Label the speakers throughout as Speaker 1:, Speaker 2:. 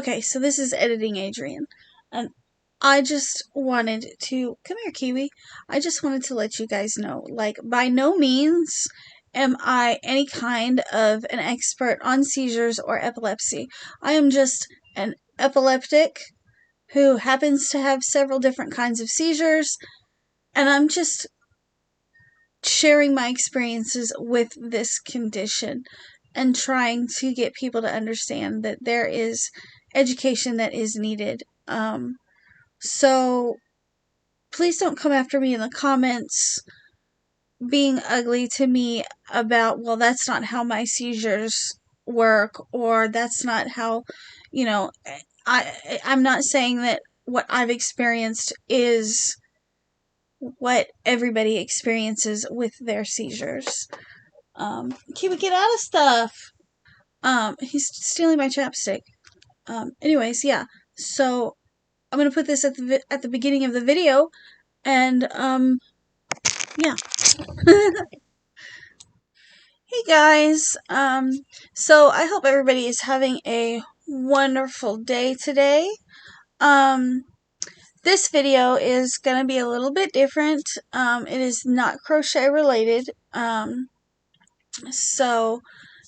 Speaker 1: Okay, so this is Editing Adrian, and I just wanted to, come here, Kiwi. I just wanted to let you guys know, like, by no means am I any kind of an expert on seizures or epilepsy. I am just an epileptic who happens to have several different kinds of seizures, and I'm just sharing my experiences with this condition and trying to get people to understand that there is education that is needed. So please don't come after me in the comments being ugly to me about, well, that's not how my seizures work, or that's not how, I'm not saying that what I've experienced is what everybody experiences with their seizures. Kiwi, get out of stuff. He's stealing my chapstick. Anyways, yeah. So I'm gonna put this at the beginning of the video, and yeah. Hey guys. So I hope everybody is having a wonderful day today. This video is gonna be a little bit different. It is not crochet related. So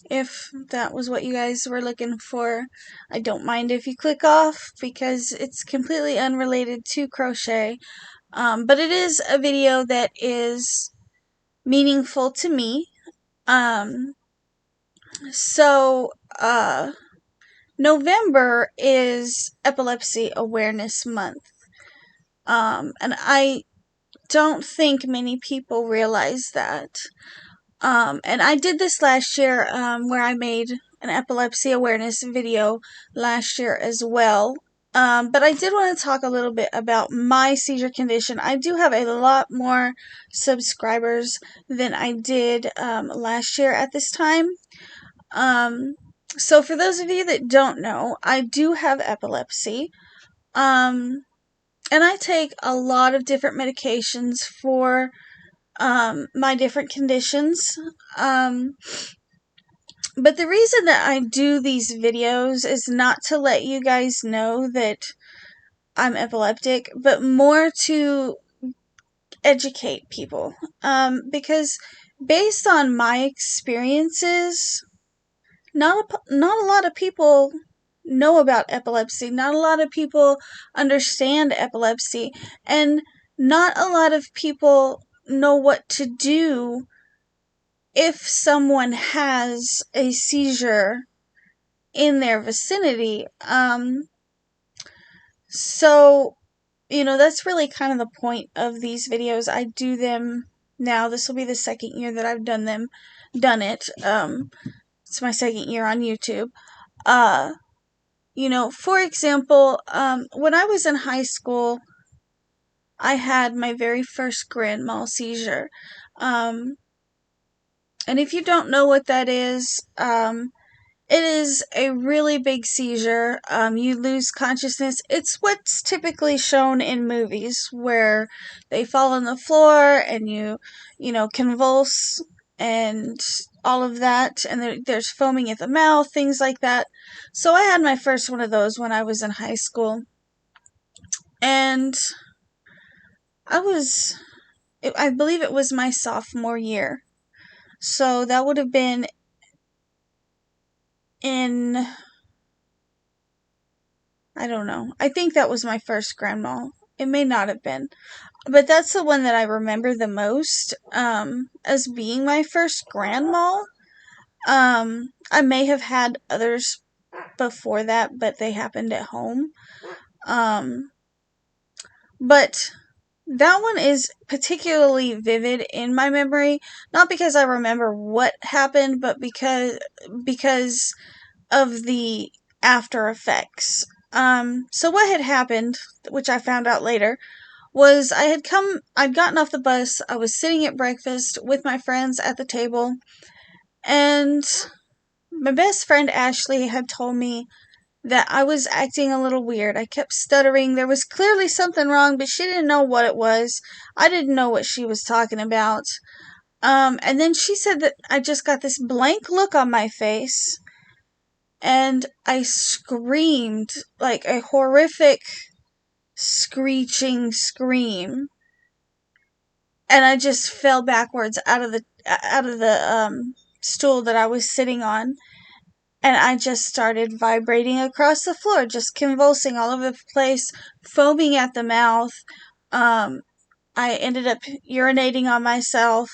Speaker 1: if that was what you guys were looking for, I don't mind if you click off because it's completely unrelated to crochet. But it is a video that is meaningful to me. So November is Epilepsy Awareness Month. And I don't think many people realize that. And I did this last year, where I made an epilepsy awareness video last year as well. But I did want to talk a little bit about my seizure condition. I do have a lot more subscribers than I did last year at this time. So for those of you that don't know, I do have epilepsy. And I take a lot of different medications for my different conditions. But the reason that I do these videos is not to let you guys know that I'm epileptic, but more to educate people. Because based on my experiences, not a lot of people know about epilepsy. Not a lot of people understand epilepsy, and not a lot of people know what to do if someone has a seizure in their vicinity. So, that's really kind of the point of these videos. I do them now. This will be the second year that I've done it. It's my second year on YouTube. For example, when I was in high school, I had my very first grand mal seizure. And if you don't know what that is, it is a really big seizure. You lose consciousness. It's what's typically shown in movies where they fall on the floor and you convulse and all of that. And there's foaming at the mouth, things like that. So I had my first one of those when I was in high school. And I believe it was my sophomore year. So that would have been I don't know. I think that was my first grand mal. It may not have been. But that's the one that I remember the most, as being my first grand mal. I may have had others before that, but they happened at home. But that one is particularly vivid in my memory, not because I remember what happened, but because of the after effects. So what had happened, which I found out later, was I'd gotten off the bus, I was sitting at breakfast with my friends at the table, and my best friend Ashley had told me that I was acting a little weird. I kept stuttering. There was clearly something wrong, but she didn't know what it was. I didn't know what she was talking about. And then she said that I just got this blank look on my face, and I screamed like a horrific screeching scream, and I just fell backwards out of the stool that I was sitting on, and I just started vibrating across the floor, just convulsing all over the place, foaming at the mouth. I ended up urinating on myself.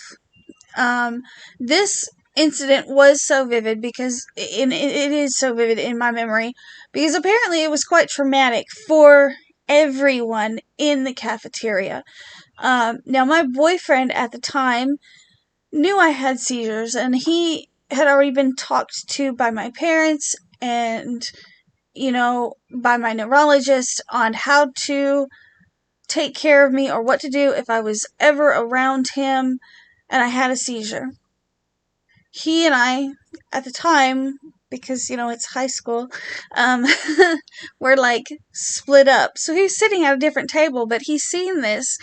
Speaker 1: This incident was so vivid because it is so vivid in my memory because apparently it was quite traumatic for everyone in the cafeteria. Now, my boyfriend at the time knew I had seizures, and he had already been talked to by my parents and, by my neurologist on how to take care of me or what to do if I was ever around him and I had a seizure. He and I, at the time, because, it's high school, were like split up. So he's sitting at a different table, but he's seen this.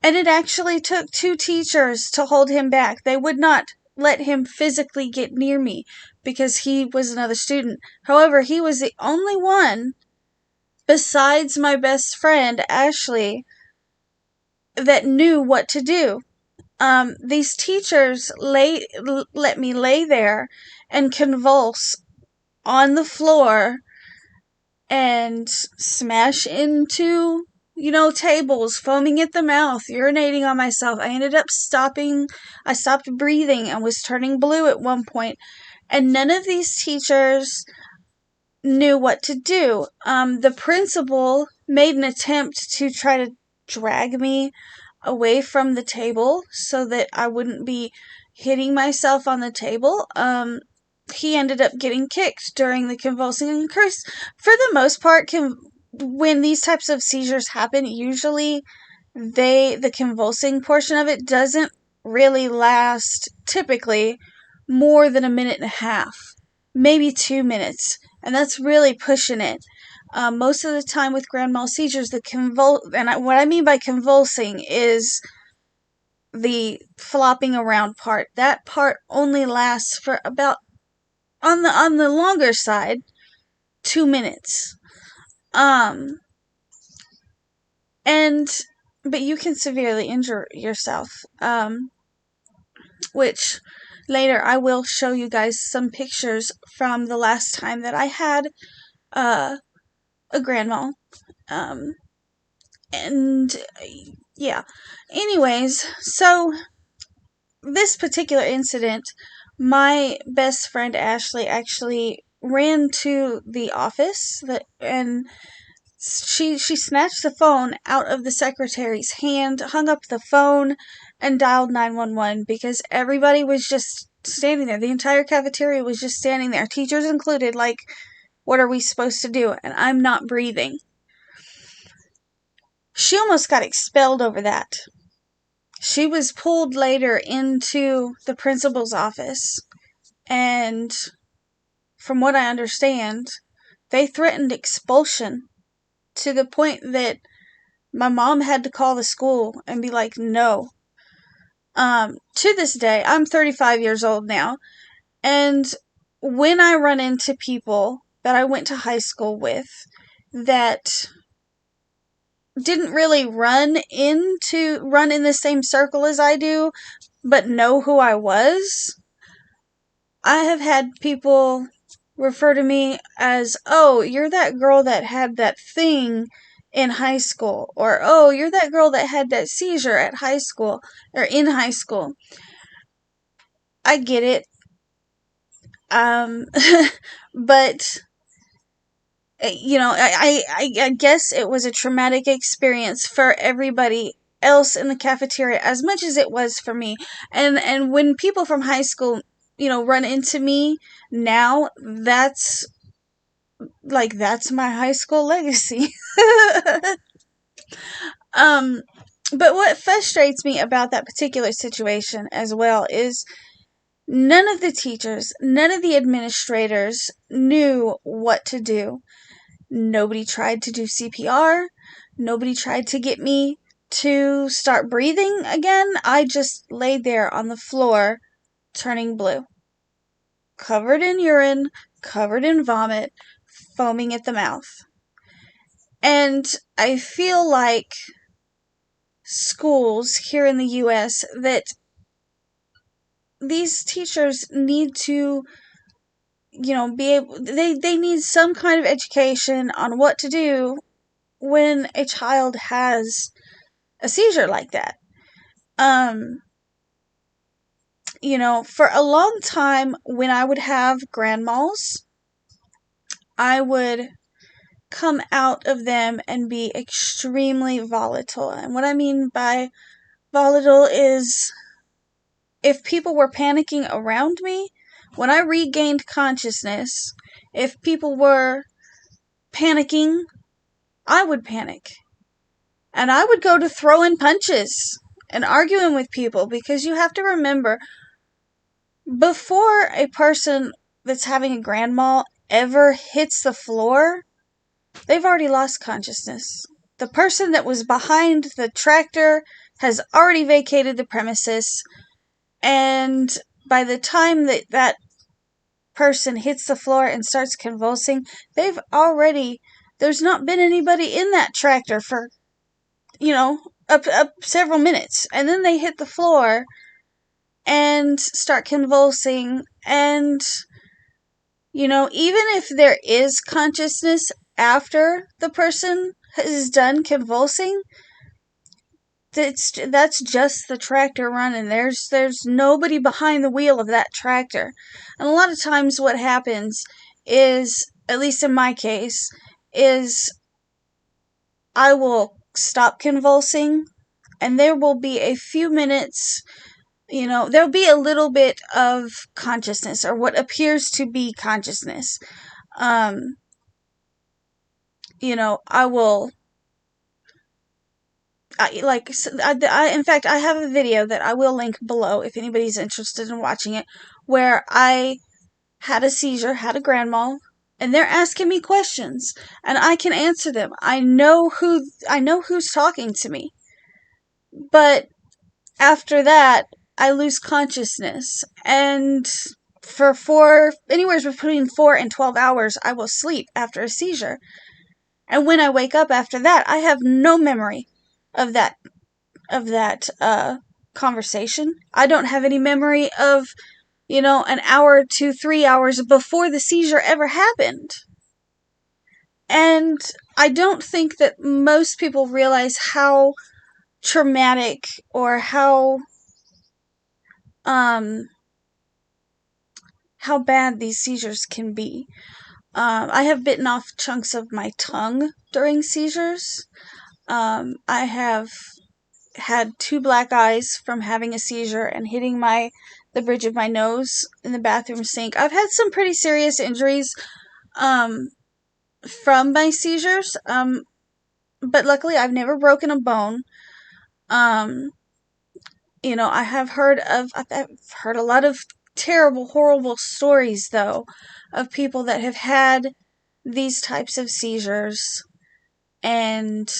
Speaker 1: And it actually took 2 teachers to hold him back. They would not let him physically get near me because he was another student. However, he was the only one, besides my best friend, Ashley, that knew what to do. These teachers let me lay there and convulse on the floor and smash into, tables, foaming at the mouth, urinating on myself. I ended up I stopped breathing and was turning blue at one point. And none of these teachers knew what to do. The principal made an attempt to try to drag me away from the table so that I wouldn't be hitting myself on the table. He ended up getting kicked during the convulsing. And of course, for the most part, when these types of seizures happen, usually the convulsing portion of it doesn't really last, typically, more than a minute and a half, maybe 2 minutes, and that's really pushing it. Most of the time with grand mal seizures, what I mean by convulsing is the flopping around part. That part only lasts for about, on the longer side, 2 minutes. But you can severely injure yourself. Which later I will show you guys some pictures from the last time that I had a grand mal. And yeah. Anyways, so this particular incident, my best friend Ashley actually ran to the office and she snatched the phone out of the secretary's hand, hung up the phone, and dialed 911 because everybody was just standing there. The entire cafeteria was just standing there, teachers included, like, what are we supposed to do? And I'm not breathing. She almost got expelled over that. She was pulled later into the principal's office, and from what I understand, they threatened expulsion to the point that my mom had to call the school and be like, no. To this day, I'm 35 years old now, and when I run into people that I went to high school with that didn't really run in the same circle as I do, but know who I was, I have had people refer to me as, oh, you're that girl that had that thing in high school, or oh, you're that girl that had that seizure at high school, or in high school. I get it. But I guess it was a traumatic experience for everybody else in the cafeteria as much as it was for me. And when people from high school, run into me now, that's my high school legacy. But what frustrates me about that particular situation as well is none of the teachers, none of the administrators knew what to do. Nobody tried to do CPR. Nobody tried to get me to start breathing again. I just laid there on the floor, turning blue, covered in urine, covered in vomit, foaming at the mouth. And I feel like schools here in the US, that these teachers need to, be able, they need some kind of education on what to do when a child has a seizure like that. For a long time, when I would have grand mals, I would come out of them and be extremely volatile. And what I mean by volatile is, if people were panicking around me, when I regained consciousness, if people were panicking, I would panic. And I would go to throwing punches and arguing with people, because you have to remember, before a person that's having a grand mal ever hits the floor, they've already lost consciousness. The person that was behind the tractor has already vacated the premises, and by the time that person hits the floor and starts convulsing, there's not been anybody in that tractor for, up several minutes. And then they hit the floor and start convulsing. And, even if there is consciousness after the person is done convulsing, that's just the tractor running. There's nobody behind the wheel of that tractor. And a lot of times what happens is, at least in my case, is I will stop convulsing, and there will be a few minutes, there'll be a little bit of consciousness, or what appears to be consciousness. I will, in fact, I have a video that I will link below if anybody's interested in watching it, where I had a seizure, had a grand mal, and they're asking me questions, and I can answer them. I know who's talking to me. But after that, I lose consciousness, and for anywhere between 4 and 12 hours, I will sleep after a seizure. And when I wake up after that, I have no memory of that conversation. I don't have any memory of, an hour to 3 hours before the seizure ever happened. And I don't think that most people realize how traumatic, or how bad these seizures can be. I have bitten off chunks of my tongue during seizures. I have had 2 black eyes from having a seizure and hitting the bridge of my nose in the bathroom sink. I've had some pretty serious injuries from my seizures, but luckily I've never broken a bone. I've heard a lot of terrible, horrible stories, though, of people that have had these types of seizures, and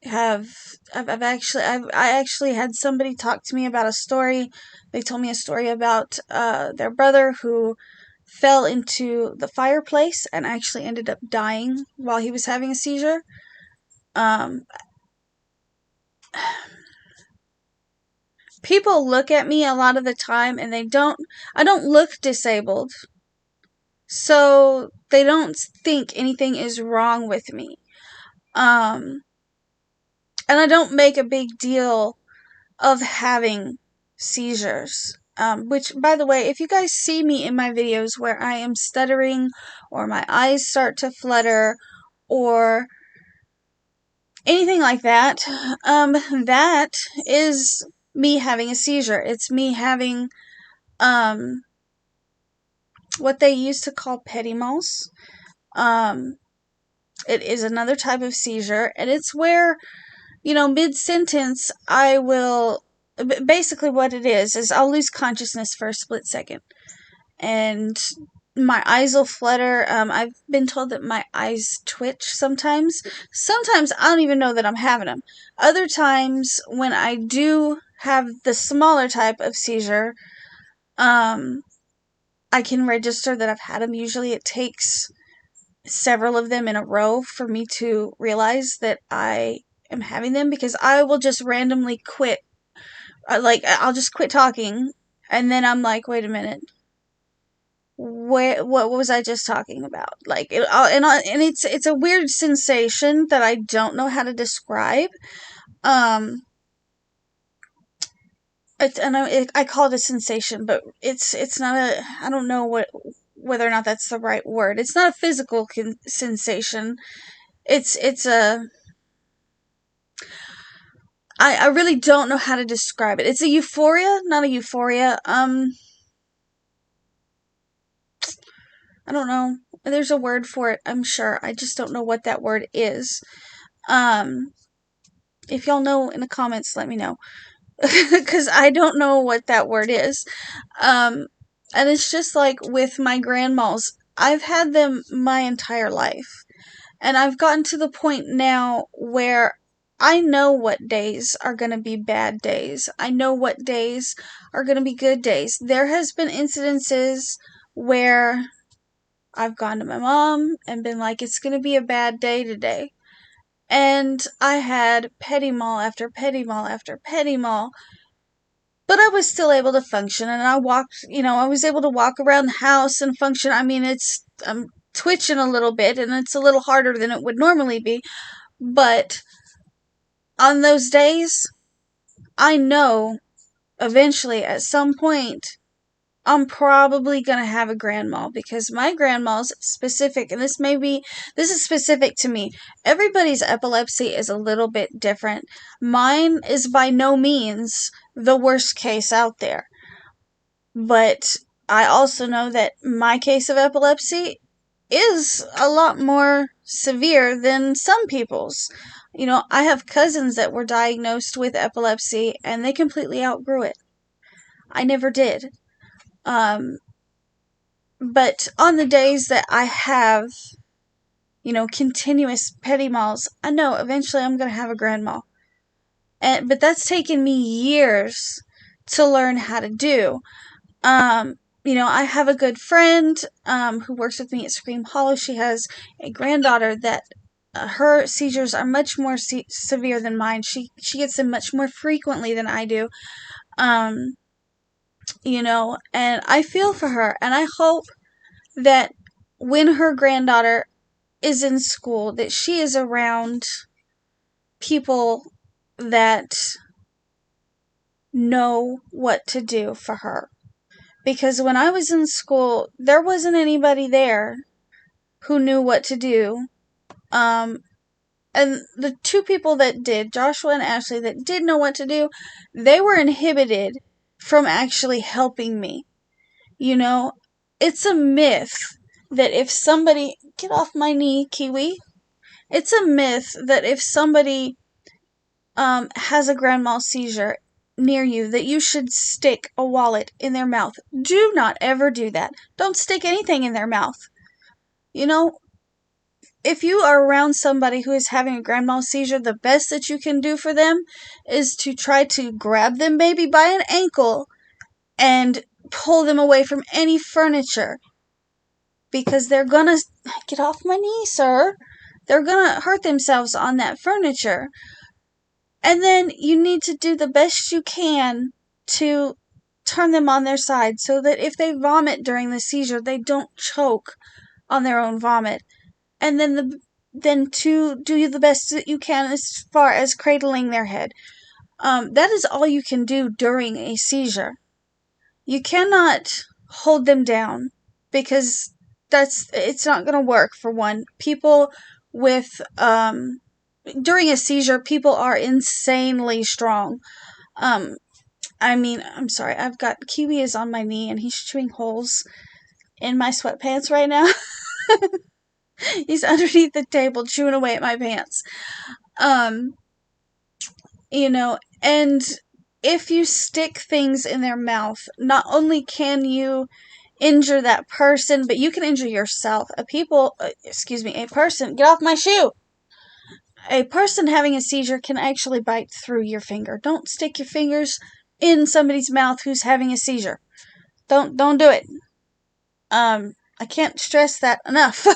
Speaker 1: I actually had somebody talk to me about a story. They told me a story about their brother who fell into the fireplace and actually ended up dying while he was having a seizure. People look at me a lot of the time, and I don't look disabled, so they don't think anything is wrong with me. And I don't make a big deal of having seizures. Which, by the way, if you guys see me in my videos where I am stuttering, or my eyes start to flutter, or anything like that, that is me having a seizure. It's me having what they used to call petit mals. It is another type of seizure, and it's where, mid-sentence, I will, basically what it is I'll lose consciousness for a split second, and my eyes will flutter. I've been told that my eyes twitch sometimes. Sometimes I don't even know that I'm having them. Other times, when I do have the smaller type of seizure, I I can register that I've had them. Usually it takes several of them in a row for me to realize that I am having them, because I will just randomly quit. I'll just quit talking, and then I'm like, wait a minute. What was I just talking about? And it's a weird sensation that I don't know how to describe. I call it a sensation, but it's not I don't know whether or not that's the right word. It's not a physical sensation. It's a I really don't know how to describe it. It's a euphoria, not a euphoria. I don't know. There's a word for it, I'm sure. I just don't know what that word is. If y'all know in the comments, let me know. Because I don't know what that word is. And it's just like with my grandmas. I've had them my entire life. And I've gotten to the point now where I know what days are going to be bad days. I know what days are going to be good days. There has been incidences where I've gone to my mom and been like, it's going to be a bad day today. And I had petit mal after petit mal after petit mal. But I was still able to function, and I was able to walk around the house and function. I mean, I'm twitching a little bit, and it's a little harder than it would normally be. But on those days, I know eventually at some point I'm probably going to have a grand mal, because my grand mal's specific, and this is specific to me. Everybody's epilepsy is a little bit different. Mine is by no means the worst case out there. But I also know that my case of epilepsy is a lot more severe than some people's. I have cousins that were diagnosed with epilepsy and they completely outgrew it. I never did. But on the days that I have, continuous petit mals, I know eventually I'm going to have a grand mal. But that's taken me years to learn how to do. I have a good friend who works with me at Scream Hollow. She has a granddaughter that her seizures are much more severe than mine. She gets them much more frequently than I do. And I feel for her, and I hope that when her granddaughter is in school, that she is around people that know what to do for her. Because when I was in school, there wasn't anybody there who knew what to do. And the two people that did, Joshua and Ashley, that did know what to do, they were inhibited from actually helping me. It's a myth that if somebody... Get off my knee, Kiwi. It's a myth that if somebody has a grand mal seizure near you, that you should stick a wallet in their mouth. Do not ever do that. Don't stick anything in their mouth. If you are around somebody who is having a grand mal seizure, the best that you can do for them is to try to grab them maybe by an ankle and pull them away from any furniture. Because they're gonna... Get off my knee, sir. They're gonna hurt themselves on that furniture. And then you need to do the best you can to turn them on their side, so that if they vomit during the seizure, they don't choke on their own vomit. And then to do the best that you can as far as cradling their head. That is all you can do during a seizure. You cannot hold them down, because it's not going to work, for one. People with... during a seizure, people are insanely strong. I'm sorry, I've got... Kiwi is on my knee, and he's chewing holes in my sweatpants right now. He's underneath the table chewing away at my pants. And if you stick things in their mouth, not only can you injure that person, but you can injure yourself. A person... Get off my shoe! A person having a seizure can actually bite through your finger. Don't stick your fingers in somebody's mouth who's having a seizure. Don't do it. I can't stress that enough.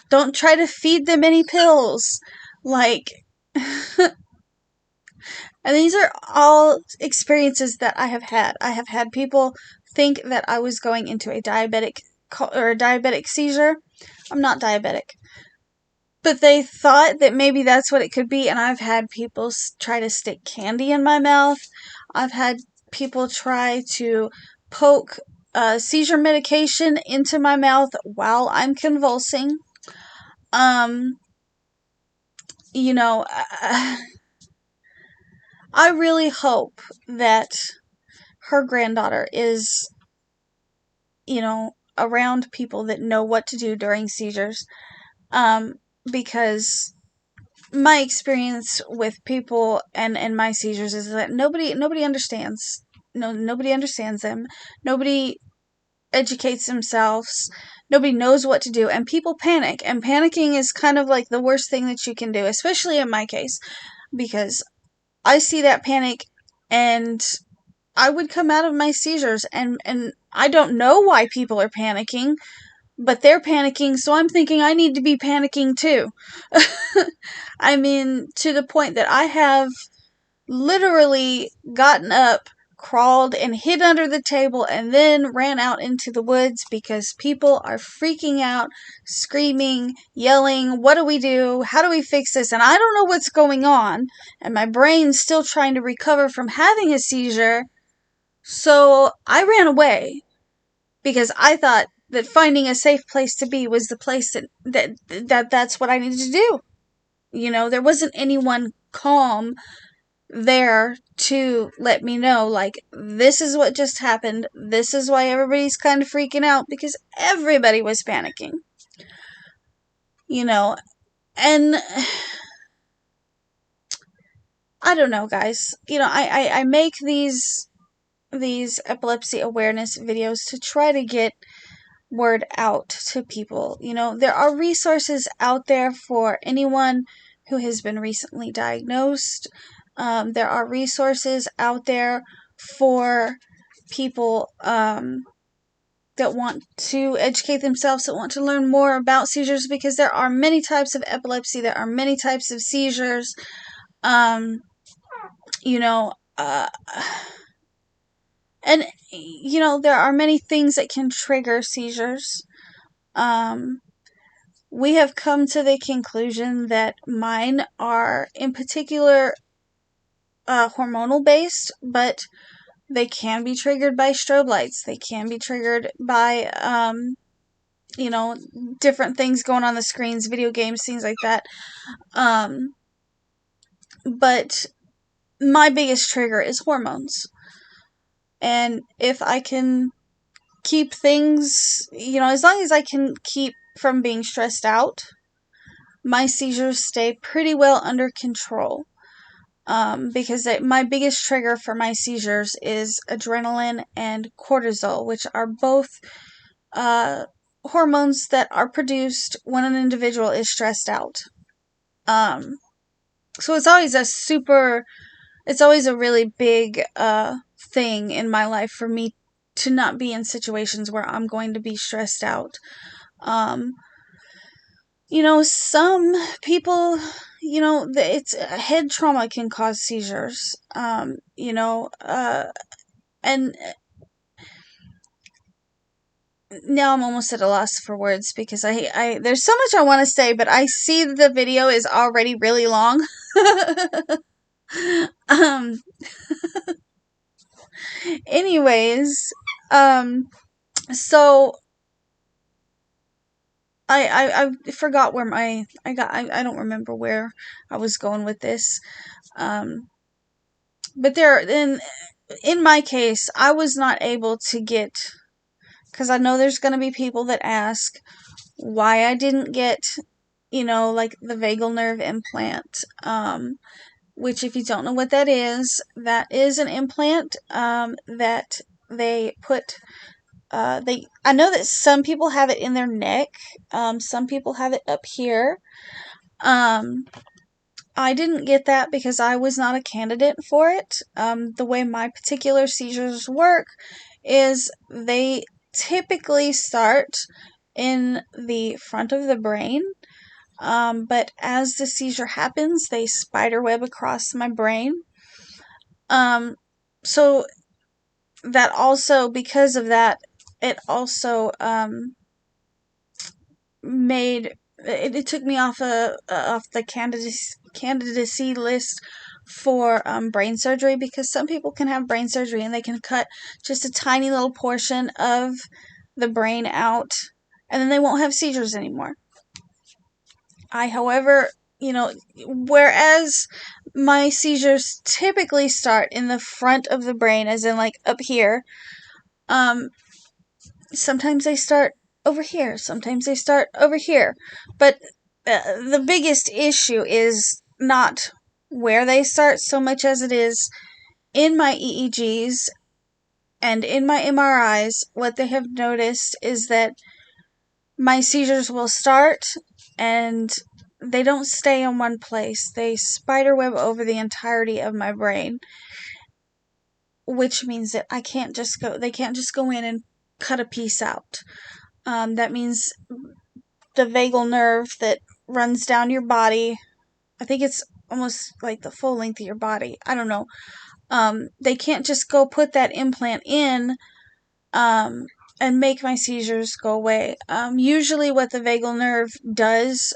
Speaker 1: Don't try to feed them any pills. Like, and these are all experiences that I have had. I have had people think that I was going into a diabetic seizure. I'm not diabetic. But they thought that maybe that's what it could be, and I've had people try to stick candy in my mouth. I've had people try to poke seizure medication into my mouth while I'm convulsing. You know, I really hope that her granddaughter is, around people that know what to do during seizures. Because my experience with people and my seizures is that nobody understands. No, nobody understands them. Nobody educates themselves. Nobody knows what to do, and people panic. And panicking is kind of like the worst thing that you can do, especially in my case, because I see that panic, and I would come out of my seizures, and I don't know why people are panicking, but they're panicking, so I'm thinking I need to be panicking too. I mean, to the point that I have literally gotten up, crawled, and hid under the table, and then ran out into the woods because people are freaking out, screaming, yelling, what do we do? How do we fix this? And I don't know what's going on, and my brain's still trying to recover from having a seizure, so I ran away because I thought that finding a safe place to be was the place that's what I needed to do. There wasn't anyone calm there to let me know, like, this is what just happened. This is why everybody's kind of freaking out, because everybody was panicking. And I don't know, guys. I make these epilepsy awareness videos to try to get word out to people. There are resources out there for anyone who has been recently diagnosed. There are resources out there for people that want to educate themselves, that want to learn more about seizures, because there are many types of epilepsy, there are many types of seizures. And, there are many things that can trigger seizures. We have come to the conclusion that mine are, in particular, hormonal based, but they can be triggered by strobe lights. They can be triggered by, different things going on the screens, video games, things like that. But my biggest trigger is hormones. And if I can keep things, as long as I can keep from being stressed out, my seizures stay pretty well under control. Because my biggest trigger for my seizures is adrenaline and cortisol, which are both hormones that are produced when an individual is stressed out. So it's always a really big thing in my life for me to not be in situations where I'm going to be stressed out. Some people, it's head trauma can cause seizures. And now I'm almost at a loss for words because I there's so much I want to say, but I see the video is already really long. Anyways, so I forgot where I don't remember where I was going with this. But in my case, I was not able to get, because I know there's going to be people that ask why I didn't get, like the vagal nerve implant, which, if you don't know what that is an implant, that they put, I know that some people have it in their neck, some people have it up here. I didn't get that because I was not a candidate for it. The way my particular seizures work is they typically start in the front of the brain, but as the seizure happens, they spiderweb across my brain. So that also, because of that, it also it took me off the candidacy list for brain surgery, because some people can have brain surgery and they can cut just a tiny little portion of the brain out, and then they won't have seizures anymore. However, whereas my seizures typically start in the front of the brain, as in like up here, sometimes they start over here, sometimes they start over here. But the biggest issue is not where they start so much as it is in my EEGs and in my MRIs. What they have noticed is that my seizures will start and they don't stay in one place. They spiderweb over the entirety of my brain, which means that they can't just go in and cut a piece out. That means the vagal nerve that runs down your body, I think it's almost like the full length of your body, I don't know. They can't just go put that implant in and make my seizures go away. Usually what the vagal nerve does,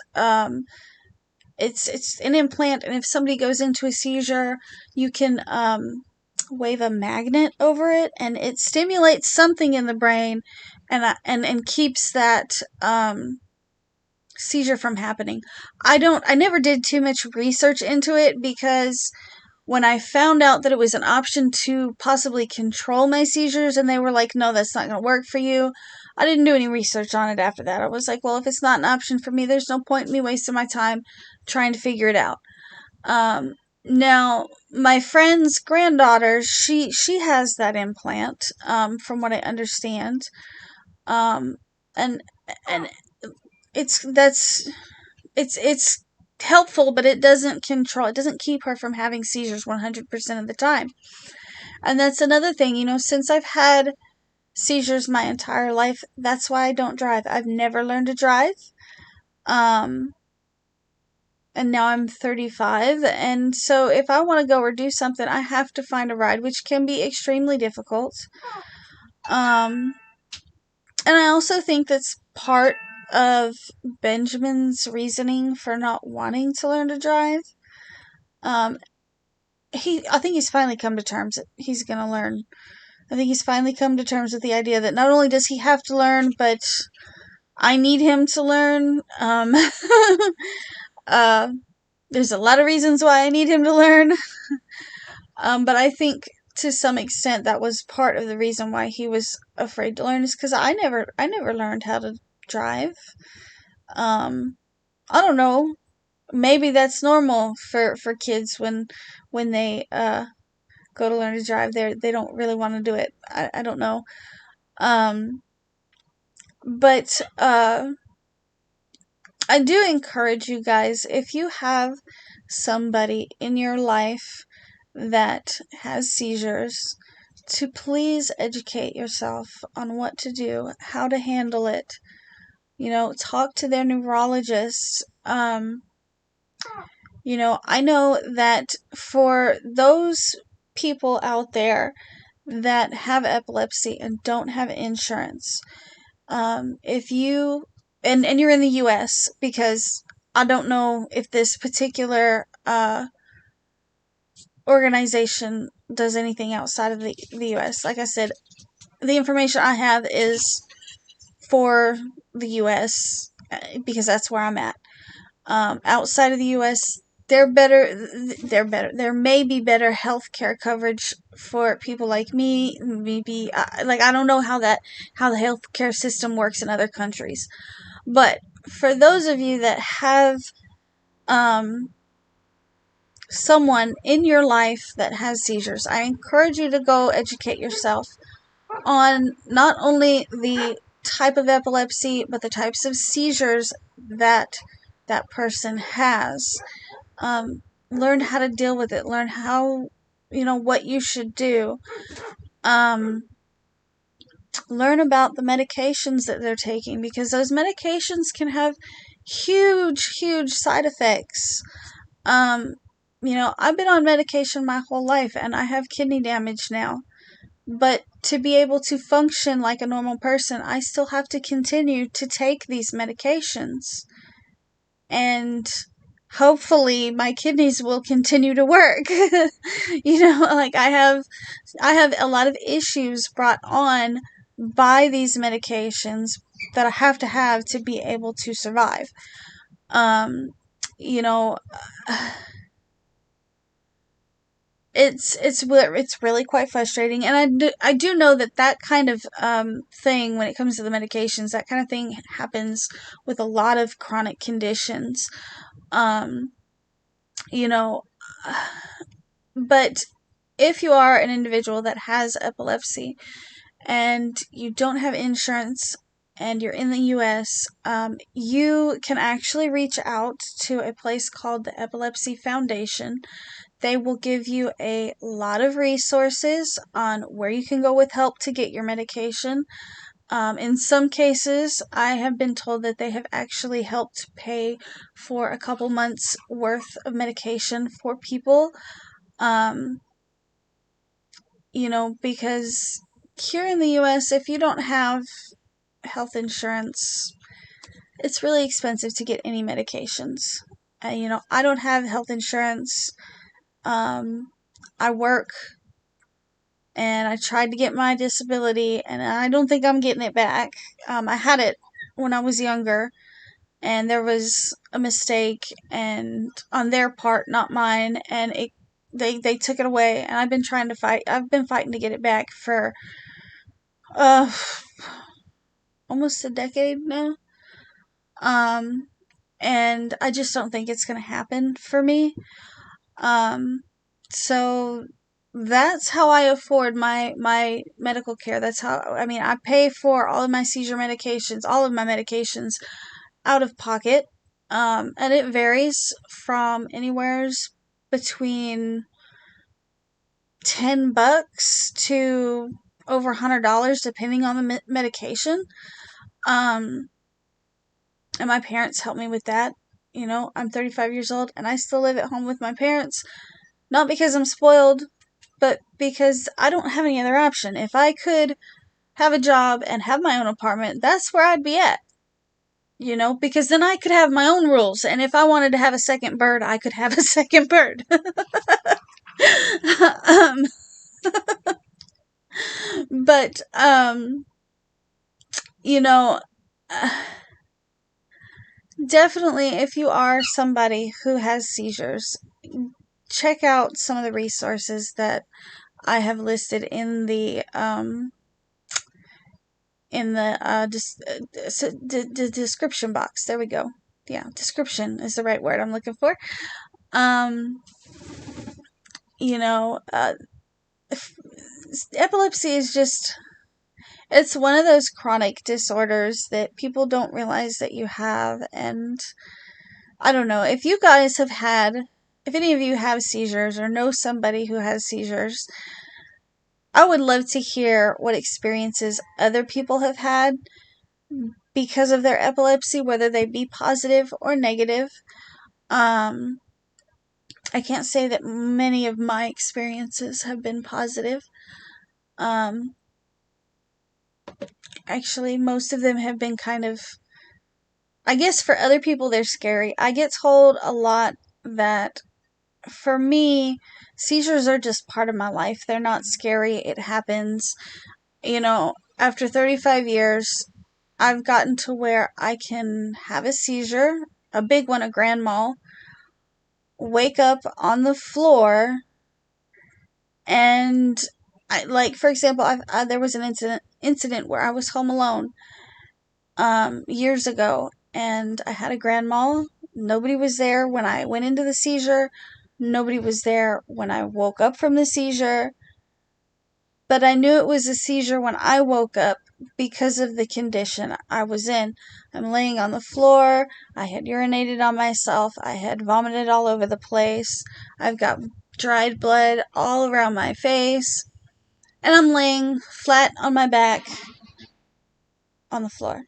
Speaker 1: it's an implant, and if somebody goes into a seizure, you can wave a magnet over it, and it stimulates something in the brain, and keeps that seizure from happening. I never did too much research into it, because when I found out that it was an option to possibly control my seizures, and they were like, no, that's not going to work for you, I didn't do any research on it after that. I was like, well, if it's not an option for me, there's no point in me wasting my time trying to figure it out. Now, my friend's granddaughter, she has that implant, from what I understand. And it's helpful, but it doesn't keep her from having seizures 100% of the time. And that's another thing, since I've had seizures my entire life, that's why I don't drive. I've never learned to drive. And now I'm 35, and so if I want to go or do something, I have to find a ride, which can be extremely difficult. And I also think that's part of Benjamin's reasoning for not wanting to learn to drive. I think he's finally come to terms that he's going to learn. I think he's finally come to terms with the idea that not only does he have to learn, but I need him to learn. There's a lot of reasons why I need him to learn. But I think to some extent that was part of the reason why he was afraid to learn, is because I never learned how to drive. I don't know. Maybe that's normal for kids when they go to learn to drive. They don't really want to do it. I don't know. But I do encourage you guys, if you have somebody in your life that has seizures, to please educate yourself on what to do, how to handle it. Talk to their neurologist. I know that for those people out there that have epilepsy and don't have insurance, if you and you're in the US, because I don't know if this particular organization does anything outside of the US. Like I said, the information I have is for the US, because that's where I'm at. Outside of the US, there may be better healthcare coverage for people like me. Maybe I don't know how the healthcare system works in other countries. But for those of you that have someone in your life that has seizures, I encourage you to go educate yourself on not only the type of epilepsy, but the types of seizures that person has. Learn how to deal with it. Learn how, what you should do. learn about the medications that they're taking, because those medications can have huge side effects. Um, I've been on medication my whole life and I have kidney damage now. But to be able to function like a normal person, I still have to continue to take these medications. And hopefully my kidneys will continue to work. Like I have a lot of issues brought on by these medications that I have to be able to survive. Um, you know, it's really quite frustrating, and I do know that kind of thing, when it comes to the medications, that kind of thing happens with a lot of chronic conditions. Um, you know, but if you are an individual that has epilepsy and you don't have insurance and you're in the US, you can actually reach out to a place called the Epilepsy Foundation. They will give you a lot of resources on where you can go with help to get your medication. In some cases, I have been told that they have actually helped pay for a couple months worth of medication for people. Um, because here in the US, if you don't have health insurance, it's really expensive to get any medications. I don't have health insurance. I work and I tried to get my disability and I don't think I'm getting it back. I had it when I was younger and there was a mistake and on their part, not mine, and they took it away, and I've been fighting to get it back for uh almost a decade now. Um and I just don't think it's going to happen for me. Um so that's how I afford my medical care. That's how, I pay for all of my seizure medications, all of my medications out of pocket. And it varies from anywheres between $10 to over $100 depending on the medication. Um, and my parents help me with that. I'm 35 years old and I still live at home with my parents, not because I'm spoiled, but because I don't have any other option. If I could have a job and have my own apartment, that's where I'd be at. Because then I could have my own rules, and if I wanted to have a second bird, I could have a second bird. um, but you know, definitely, if you are somebody who has seizures, check out some of the resources that I have listed in the description box. There we go. Yeah, description is the right word I'm looking for. Um, you know, uh, Epilepsy is it's one of those chronic disorders that people don't realize that you have. And I don't know, if any of you have seizures or know somebody who has seizures, I would love to hear what experiences other people have had because of their epilepsy, whether they be positive or negative. I can't say that many of my experiences have been positive. Actually, most of them have been kind of, I guess for other people, they're scary. I get told a lot that for me, seizures are just part of my life. They're not scary. It happens. After 35 years, I've gotten to where I can have a seizure, a big one, a grand mal, wake up on the floor, and for example, there was an incident where I was home alone years ago, and I had a grand mal. Nobody was there when I went into the seizure. Nobody was there when I woke up from the seizure. But I knew it was a seizure when I woke up because of the condition I was in. I'm laying on the floor. I had urinated on myself. I had vomited all over the place. I've got dried blood all around my face. And I'm laying flat on my back on the floor.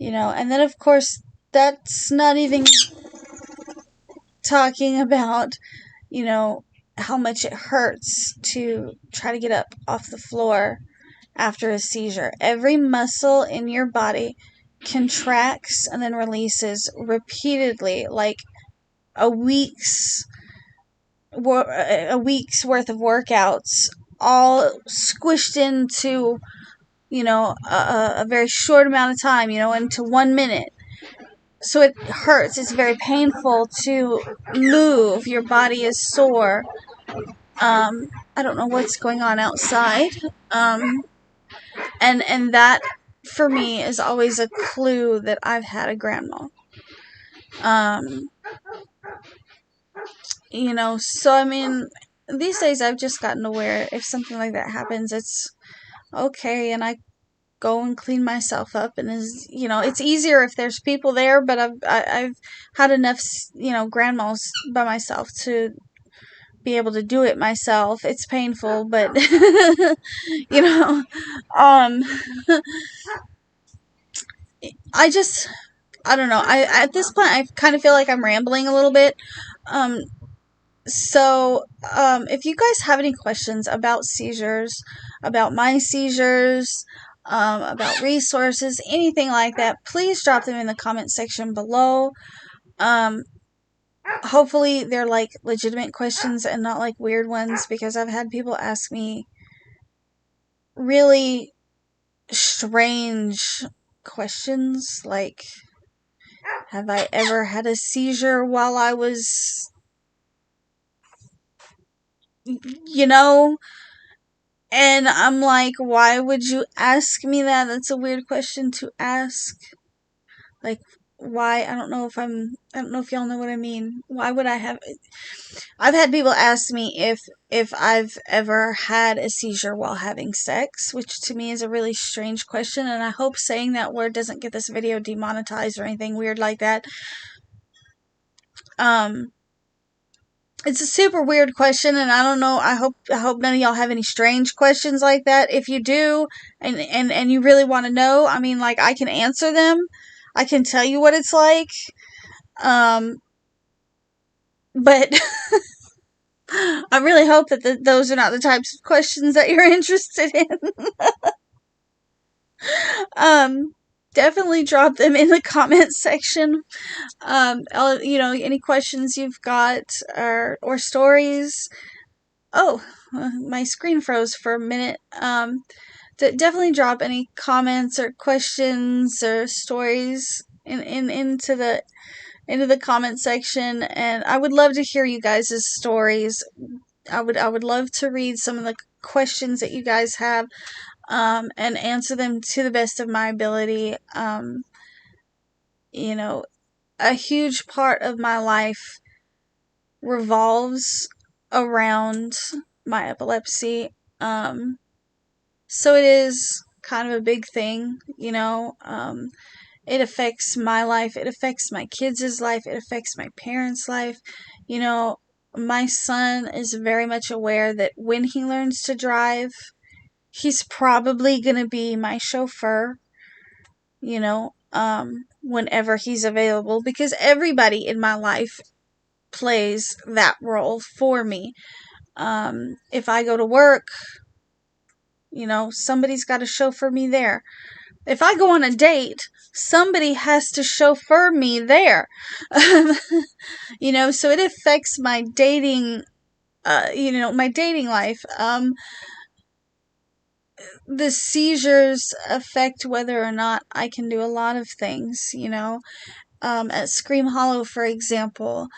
Speaker 1: And then of course, that's not even talking about, how much it hurts to try to get up off the floor after a seizure. Every muscle in your body contracts and then releases repeatedly, like a week's worth of workouts, all squished into, a very short amount of time, into 1 minute. So it hurts. It's very painful to move. Your body is sore. I don't know what's going on outside. And that for me is always a clue that I've had a grand mal. So I mean, these days I've just gotten to where if something like that happens, it's okay, and I go and clean myself up, and it's easier if there's people there. But I've had enough grand mals by myself to be able to do it myself. It's painful, but um I don't know. At this point I kind of feel like I'm rambling a little bit. So if you guys have any questions about seizures, about my seizures, about resources, anything like that, please drop them in the comment section below. Hopefully they're like legitimate questions and not like weird ones, because I've had people ask me really strange questions, like, have I ever had a seizure while I was, and I'm like, why would you ask me that? That's a weird question to ask. Like, why? I don't know if y'all know what I mean. Why would I have? I've had people ask me if I've ever had a seizure while having sex, which to me is a really strange question, and I hope saying that word doesn't get this video demonetized or anything weird like that. It's a super weird question, and I don't know. I hope none of y'all have any strange questions like that. If you do, and you really want to know, I mean, like, I can answer them. I can tell you what it's like. But I really hope that those are not the types of questions that you're interested in. Definitely drop them in the comment section. Any questions you've got, or stories. Oh, my screen froze for a minute. Definitely drop any comments or questions or stories into the comment section, and I would love to hear you guys' stories. I would love to read some of the questions that you guys have, and answer them to the best of my ability. A huge part of my life revolves around my epilepsy. So it is kind of a big thing, it affects my life, it affects my kids' life, it affects my parents' life. My son is very much aware that when he learns to drive, he's probably going to be my chauffeur, whenever he's available, because everybody in my life plays that role for me. If I go to work, somebody's got to chauffeur me there. If I go on a date, somebody has to chauffeur me there. So it affects my dating, my dating life. The seizures affect whether or not I can do a lot of things, at Scream Hollow, for example,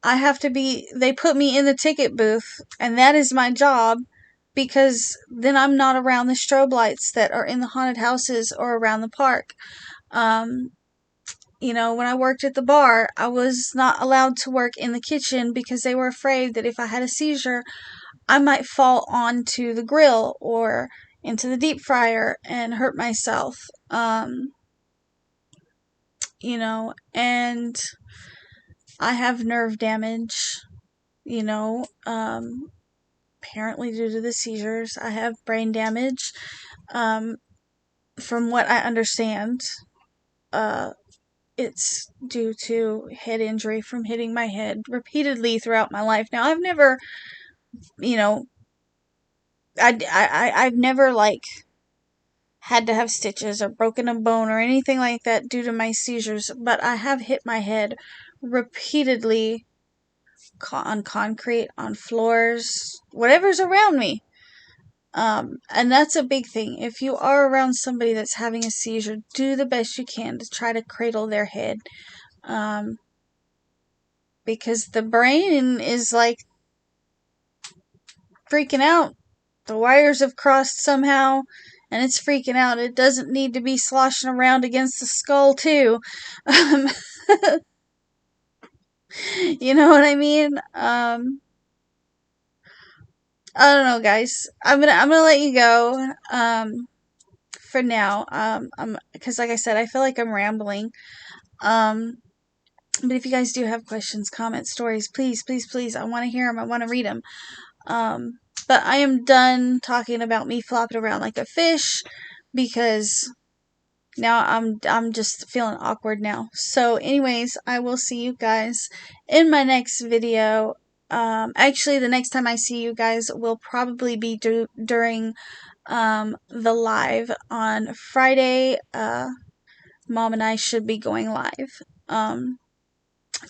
Speaker 1: they put me in the ticket booth, and that is my job, because then I'm not around the strobe lights that are in the haunted houses or around the park. When I worked at the bar, I was not allowed to work in the kitchen because they were afraid that if I had a seizure, I might fall onto the grill or into the deep fryer and hurt myself. And I have nerve damage, apparently due to the seizures. I have brain damage. from what I understand, it's due to head injury from hitting my head repeatedly throughout my life. Now, I've never, you know, I've never, like, had to have stitches or broken a bone or anything like that due to my seizures, but I have hit my head repeatedly on concrete, on floors, whatever's around me. And that's a big thing. If you are around somebody that's having a seizure, do the best you can to try to cradle their head. Because the brain is like freaking out. The wires have crossed somehow, and it's freaking out. It doesn't need to be sloshing around against the skull, too. You know what I mean? I don't know, guys. I'm gonna let you go. For now. Because like I said, I feel like I'm rambling. But if you guys do have questions, comments, stories, please, please, please, I want to hear them. I want to read them. But I am done talking about me flopping around like a fish because now I'm just feeling awkward now. So anyways, I will see you guys in my next video. Actually, the next time I see you guys will probably be during the live on Friday. Mom and I should be going live.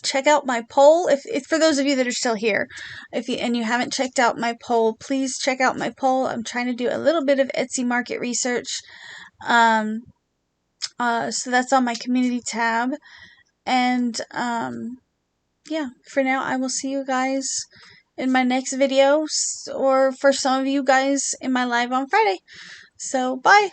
Speaker 1: Check out my poll if for those of you that are still here, if you haven't checked out my poll, please check out my poll. I'm trying to do a little bit of Etsy market research. So that's on my community tab. And yeah, for now I will see you guys in my next video, or for some of you guys in my live on Friday. So bye.